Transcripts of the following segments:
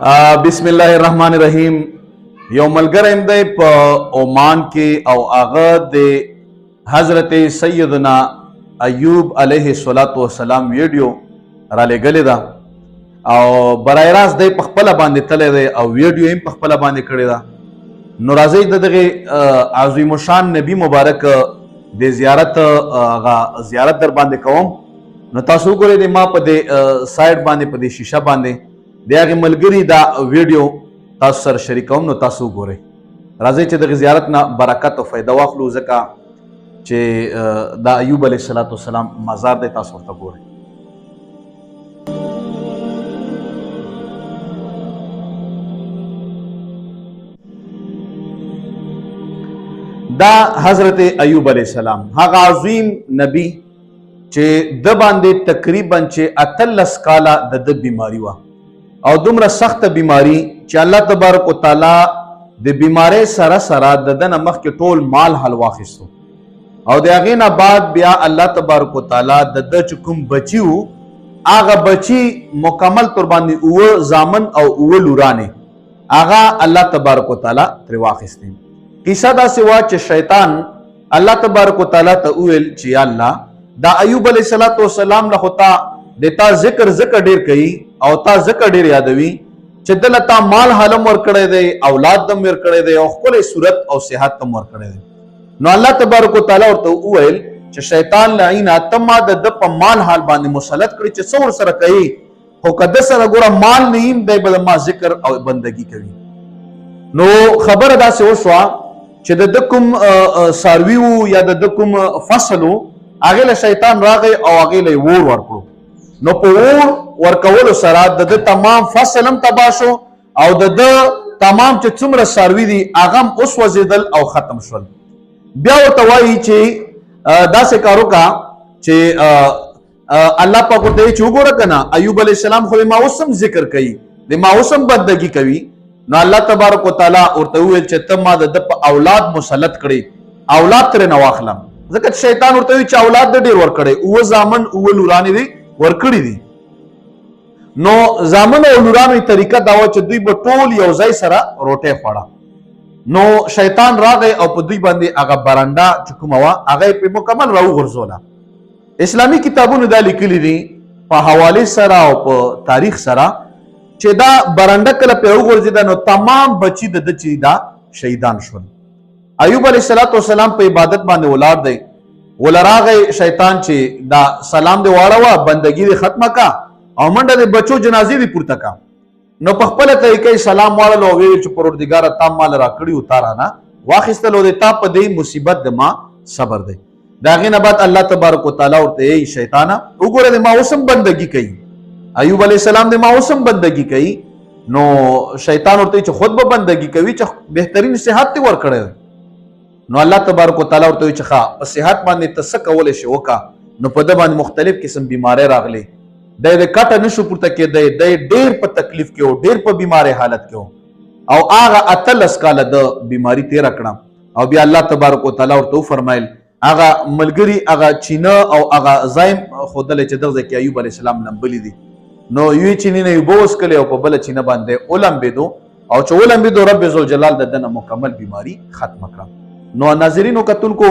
بسم الله الرحمن الرحیم. یو ملګری دی په عمان کې او هغه د حضرت سیدنا ایوب علیه السلام ویډیو را لګلې ده او برای راست دی په خپله باندې تللی دی او ویډیو هم په خپله باندې کړې ده. نو راځئ د دغې عظیم الشان نبی مبارک د زیارت در باندې کوم. نو تاسو وګورئ د ما په دې سایډ باندې په دې شیشه باندې د هغې ملګري دا ویډیو تاسو سره شریکوم. نو تاسو وګورئ. راځئ چې دغې زیارت نه برکت او فایده واخلو ځکه چې دا ایوب علیه السلام مزار دی. تاسو ورته ګورئ. دا حضرت ایوب علیه السلام هغه عظیم نبی چې د باندې تقریبا چې 18 کاله د بیماری وه او دومره سخته بیماری چې الله تبارک وتعالی د بیماری سره سره د ده نه مخکې ټول مال حل واخیستو او د هغې نه بعد بیا الله تبارک وتعالی د ده چې کوم بچي وو هغه بچي مکمل طور باندې 9 زامن او 9 لورانې هغه الله تبارک وتعالی ترې واخیستې. کیسه داسې وه چې شیطان الله تبارک وتعالی ته وویل چې یا الله دا ایوب علیه السلام له خو تا د تا ذکر ډیر کوي او تا ذکر ډیر یادوي چې دله تا مال حالم ورکړی دی، اولاد دم ورکړی دی او ښکلی صورت او صحت هم ورکړی دی. نو الله تبارک وتعالی ورته وویل چې شیطان لعینه ته ما د ده په مال حال باندې مسلط کړي چې څه ورسره کوي، خو که ده سره ګوره مال نه یم دی به د ما ذکر او بندګي کوي. نو خبره داسې وشوه چې د ده کوم څاروي وو یا د ده کوم فصل وو هغې له شیطان راغی او هغې له یې اور ورکړو. نو په اور ورکولو سره د ده تمام فصل هم تباه شو او د ده تمام چې څومره څاروي دي هغه هم وسوځېدل او ختم شول. بیا ورته وایي چې داسې کار وکړه چې الله پاک ورته وایي چې وګوره که نه ایوب علیه السلام خو د ما اوس هم ذکر کوي، د ما اوس هم بندګي کوي. نو الله تبارک وتعالی ورته وویل چې ته ما د ده په اولاد مسلط کړي، اولاد ترې نه واخلم. ځکه چې شیطان ورته وایي چې اولاد د ډېر ورکړی، 9 زامن 9 لورانې دي ورکړي دي. نو زامن او لورانو طریقه دا وه چې دوی به ټول یو ځای سره روټۍ خوړه. نو شیطان راغی او په دوی باندې هغه برنډه چې کومه وه هغه یې پرې مکمل راوغورځوله. اسلامي کتابونو دا لیکلي دي په حوالې سره او په تاریخ سره چې دا برنډه کله پرې وغورځېده نو تمام بچي د ده چې دا شهیدان شول. ایوب علیه السلام په عبادت باندې ولاړ دی، ولراغی شیطان چې دا سلام دی واړوه، بندګي دی ختمه کا او منډه د بچو جنازې دی پورته کا. نو په خپله طریقه سلام واړلو او ویل چې پروردګاره تا مال راکړي و تا رانه واخیستل او د تا په دې مصیبت د ما صبر دی. د هغې نه بعد الله تبارک وتعالی ورته ای شیطانه وګوره د ما اوس هم بندګي کوي، ایوب علیه السلام د ما اوس هم بندګي کوي. نو شیطان ورته چې خود به بندګي کوي چې بهترین صحت دې ورکړی دی. نو الله تبارک وتعالی ورته وایي چې ښه په صحت باندې ته څه کولی شې وکړه. نو په ده باندې مختلف قسم بیماری راغلی، دی د کټه نشو پورته کېدی، دی ډېر په تکلیف کې و، ډېر په بیماری حالت کې و او هغه 18 کاله د بیماری تېره کړه. او بیا الله تبارک وتعالی ورته وفرمیل هغه ملګري هغه چینه او هغه ځای ښودلی چې دغه ځای کې ایوب علیه السلام لمبلي دي. نو یوې چینې نه یې اوبه وڅکلې او په بله چینه باندې ولمبېدو او چې ولمبېدو رب ذوالجلال د ده نه مکمل بیماري ختمه کړه. نو ناظرینو کتونکو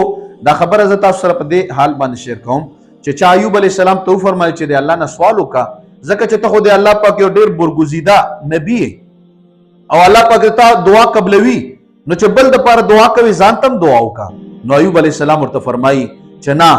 دا خبره زه تاسو سره په دې حال باندې شیر کوم چې چا ایوب علیه السلام ته وفرمایل چې د الله نه سوال وکړه ځکه چې ته خو د الله پاک یو ډېر برګزیده نبي یې او الله پاک تا دعا قبلوي، نو چې بل دپاره دعا کوي ځان ته هم دعا وکړه. نو ایوب علیه السلام ورته فرمایي چې نه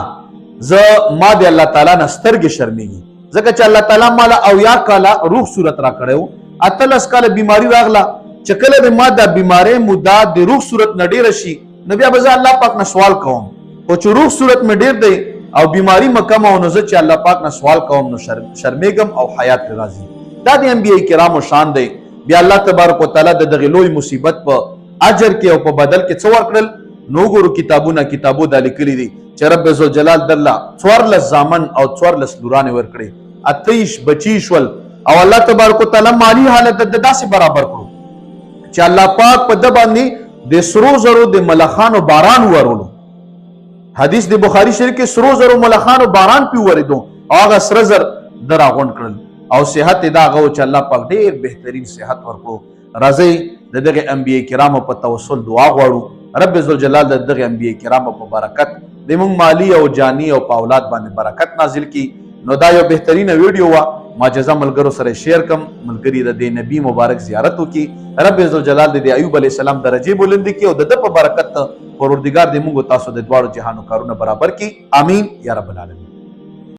زه ما د الله تعالی نه سترګې شرمېږي ځکه چې الله تعالی ماله 90 کاله روغ صورت را کړی و، 18 کاله بیماري راغله چې کله د ما دا بیمارۍ موده د روغ صورت نه ډېره شي نو بیا به زه الله پاک نه سوال کوم، خو چې روغ صورت مې ډېر دی او بیماری مې کمه او نو زه چې الله پاک نه سوال کوم نو شرمېږم او حیات پرې راځي. دا د انبیاء کرامو شان دی. بیا الله تبارک وتعالی د دغې لوی مصیبت په اجر کې او په بدل کې څه ورکړل؟ نو وګورو کتابو دا لیکلي دي چې رب ذوالجلال درله 14 زامن او 14 لورانې ورکړې، 28 بچي شول او الله تبارک وتعالی مالی حالت د داسې برابر کړو چې الله پاک په ده باندې د سرو زرو د ملخانو باران ورولو. حدیث د بخاری شریف کې سرو زرو ملخانو باران پی وریدو او هغه سره زر د راغونډ کړل او صحت دا غو چې الله پاک ډیر بهترین صحت ورکړو. راځي دغه انبیاء کرامو په توسل دعا غواړو رب ذوالجلال دغه انبیاء کرامو په برکت د موږ مالی او جانی او په اولاد باندې برکت نازل کی. نو دا یو بهترینه ویډیو وا ما جزا ملګرو سره شیر کم ملګری د دې نبی مبارک زیارت وکي. رب ذوالجلال د ایوب علی السلام درجه بلند کی او د په برکت پروردگار دې موږ تاسو د دواړو جهانو کارونه برابر کی. امین یا رب العالمین.